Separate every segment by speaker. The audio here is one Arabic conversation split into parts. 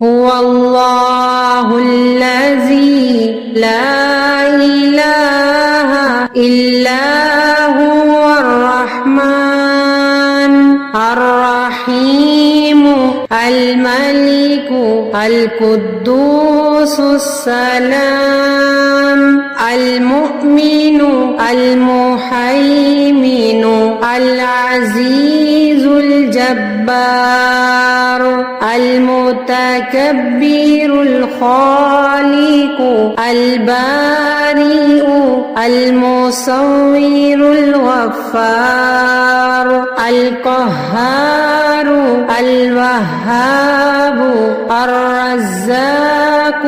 Speaker 1: هو الله الذي لا إله إلا هو الرحمن الرحيم الملك القدوس السلام المؤمن المهيمن العزيز الجبار المتكبر الخالق البارئ المصور الغفار القهار الوهاب الرزاق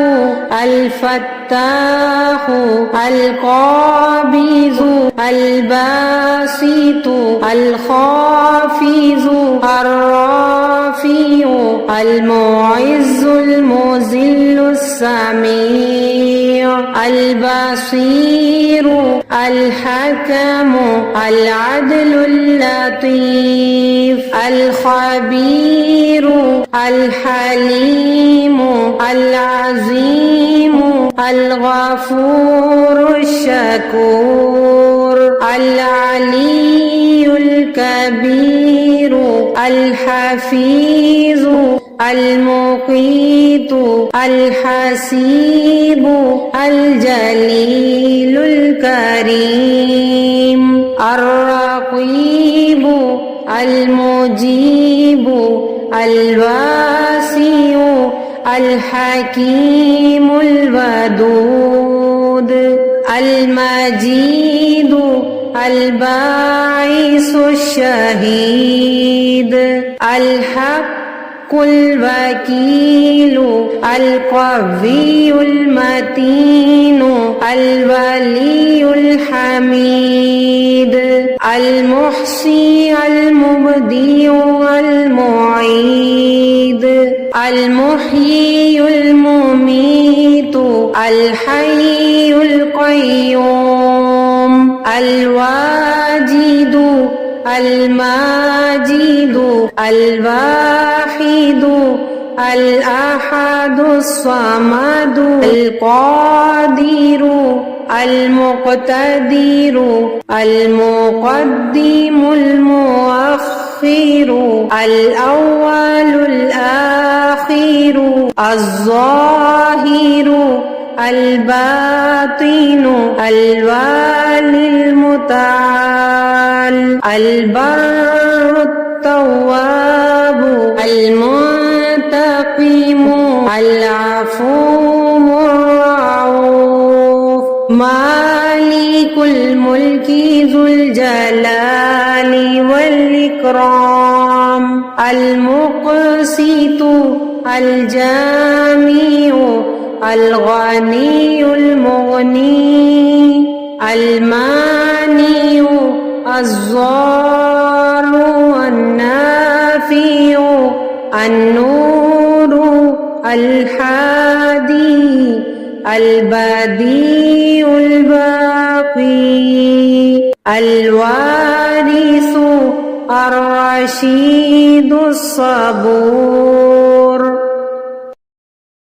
Speaker 1: الفتاح القابض الباسط الخافض الرافع المعز المذل السميع البصير الحكم العدل اللطيف الخبير الحليم العظيم الغفور الشكور العلي الكبير الحفيظ المقيت الحسيب الجليل الكريم الرقيب المجيب الواسع الحكيم الودود المجيد الباعث الشهيد الحق الوكيل القوي المتين الولي الحميد المحصي المبدئ المعيد المحيي المميت الحي القيوم الواجد الماجد الواحد الأحد الصمد القادر المقتدر المقدم المؤخر الأول الآخر الظاهر الباطن الوالي المتعال البر التواب المنتقم العفو الرؤوف مالك الملك ذو الجلال والإكرام المقسط الجامع الغني المغني المانع الضار النافع النور الحادي البديع الباقي الوارث الرشيد الصبور